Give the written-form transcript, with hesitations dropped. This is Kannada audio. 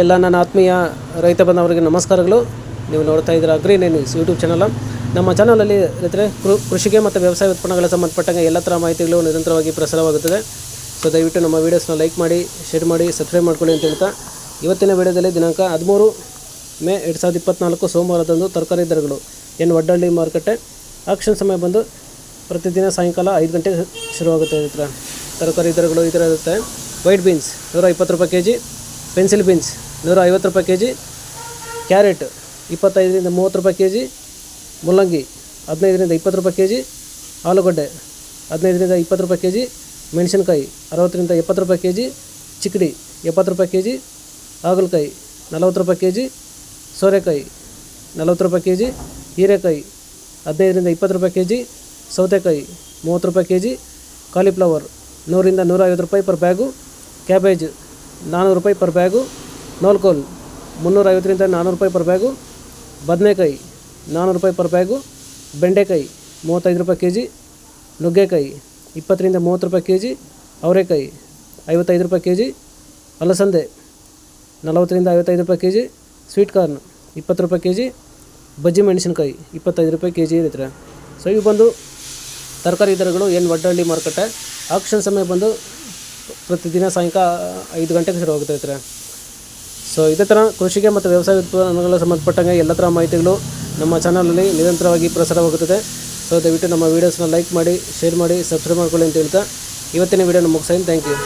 ಎಲ್ಲ ನನ್ನ ಆತ್ಮೀಯ ರೈತ ಬಂಧುವರಿಗೆ ನಮಸ್ಕಾರಗಳು. ನೀವು ನೋಡ್ತಾ ಇದ್ದೀರಾ ಅಗ್ರಿನ್ಯೂಸ್ ಯೂಟ್ಯೂಬ್ ಚಾನಲ್. ನಮ್ಮ ಚಾನಲಲ್ಲಿ ರೈತರೆ ಕೃಷಿಗೆ ಮತ್ತು ವ್ಯವಸಾಯ ಉತ್ಪನ್ನಗಳ ಸಂಬಂಧಪಟ್ಟಂಗೆ ಎಲ್ಲ ಥರ ಮಾಹಿತಿಗಳು ನಿರಂತರವಾಗಿ ಪ್ರಸಾರವಾಗುತ್ತದೆ. ಸೊ ದಯವಿಟ್ಟು ನಮ್ಮ ವೀಡಿಯೋಸ್ನ ಲೈಕ್ ಮಾಡಿ, ಶೇರ್ ಮಾಡಿ, ಸಬ್ಸ್ಕ್ರೈಬ್ ಮಾಡ್ಕೊಳ್ಳಿ ಅಂತ ಹೇಳ್ತಾ ಇವತ್ತಿನ ವಿಡಿಯೋದಲ್ಲಿ ದಿನಾಂಕ 13 ಮೇ 2024 ಸೋಮವಾರದಂದು ತರಕಾರಿ ದರಗಳು ವಡ್ಡಳ್ಳಿ ಮಾರುಕಟ್ಟೆ. ಆಕ್ಷನ್ ಸಮಯ ಬಂದು ಪ್ರತಿದಿನ ಸಾಯಂಕಾಲ 5 ಗಂಟೆಗೆ ಶುರುವಾಗುತ್ತೆ. ರೈತರ ತರಕಾರಿ ದರಗಳು ಈ ಥರ ಇರುತ್ತೆ. ವೈಟ್ ಬೀನ್ಸ್ 120 ರೂಪಾಯಿ ಕೆ ಜಿ, ಪೆನ್ಸಿಲ್ ಬೀನ್ಸ್ 150 ರೂಪಾಯಿ ಕೆ ಜಿ, ಕ್ಯಾರೆಟ್ 25ರಿಂದ 30 ರೂಪಾಯಿ ಕೆ ಜಿ, ಮುಲ್ಲಂಗಿ 15ರಿಂದ 20 ರೂಪಾಯಿ ಕೆ ಜಿ, ಆಲೂಗಡ್ಡೆ 15ರಿಂದ 20 ರೂಪಾಯಿ ಕೆ ಜಿ, ಮೆಣಸಿನ್ಕಾಯಿ 60ರಿಂದ 70 ರೂಪಾಯಿ ಕೆ ಜಿ, ಚಿಕ್ಕಡಿ 70 ರೂಪಾಯಿ ಕೆ ಜಿ, ಹಾಗಲಕಾಯಿ 40 ರೂಪಾಯಿ ಕೆ ಜಿ, ಸೋರೆಕಾಯಿ 40 ರೂಪಾಯಿ ಕೆ ಜಿ, ಹೀರೆಕಾಯಿ 15ರಿಂದ 20 ರೂಪಾಯಿ ಕೆ ಜಿ, ಸೌತೆಕಾಯಿ 30 ರೂಪಾಯಿ ಕೆ ಜಿ, ಕಾಲಿಫ್ಲವರ್ 100ರಿಂದ 150 ರೂಪಾಯಿ ಪರ್ ಬ್ಯಾಗು, ಕ್ಯಾಬೇಜ್ 400 ರೂಪಾಯಿ ಪರ್ ಬ್ಯಾಗು, ನೋಲ್ಕೋಲ್ 350ರಿಂದ 400 ರೂಪಾಯಿ ಪರ್ ಬ್ಯಾಗು, ಬದನೆಕಾಯಿ 400 ರೂಪಾಯಿ ಪರ್ ಬ್ಯಾಗು, ಬೆಂಡೆಕಾಯಿ 35 ರೂಪಾಯಿ ಕೆ ಜಿ, ನುಗ್ಗೆಕಾಯಿ 20ರಿಂದ 30 ರೂಪಾಯಿ ಕೆ ಜಿ, ಅವರೆಕಾಯಿ 55 ರೂಪಾಯಿ ಕೆ ಜಿ, ಅಲಸಂದೆ 40ರಿಂದ 55 ರೂಪಾಯಿ ಕೆ ಜಿ, ಸ್ವೀಟ್ ಕಾರ್ನ್ 20 ರೂಪಾಯಿ ಕೆ ಜಿ, ಬಜ್ಜಿ ಮೆಣಸಿನ್ಕಾಯಿ 25 ರೂಪಾಯಿ ಕೆ ಜಿ ಇರುತ್ತೆ. ಸೊ ಇವು ಬಂದು ತರಕಾರಿ ದರಗಳು ವಡ್ಡಳ್ಳಿ ಮಾರುಕಟ್ಟೆ. ಆಕ್ಷನ್ ಸಮಯ ಬಂದು ಪ್ರತಿದಿನ ಸಾಯಂಕಾಲ 5 ಗಂಟೆಗೆ ಶುರುವಾಗುತ್ತೆ ಇರ್ತಾರೆ. ಸೊ ಇದೇ ಥರ ಕೃಷಿಗೆ ಮತ್ತು ವ್ಯವಸಾಯ ಉತ್ಪನ್ನಗಳ ಸಂಬಂಧಪಟ್ಟಂಗೆ ಎಲ್ಲ ಥರ ಮಾಹಿತಿಗಳು ನಮ್ಮ ಚಾನಲಲ್ಲಿ ನಿರಂತರವಾಗಿ ಪ್ರಸಾರವಾಗುತ್ತದೆ. ಸೊ ದಯವಿಟ್ಟು ನಮ್ಮ ವೀಡಿಯೋಸ್ನ ಲೈಕ್ ಮಾಡಿ, ಶೇರ್ ಮಾಡಿ, ಸಬ್ಸ್ಕ್ರೈಬ್ ಮಾಡ್ಕೊಳ್ಳಿ ಅಂತ ಹೇಳ್ತಾ ಇವತ್ತಿನ ವೀಡಿಯೋನ ಮುಗಿಸ್ತೀನಿ. Thank you.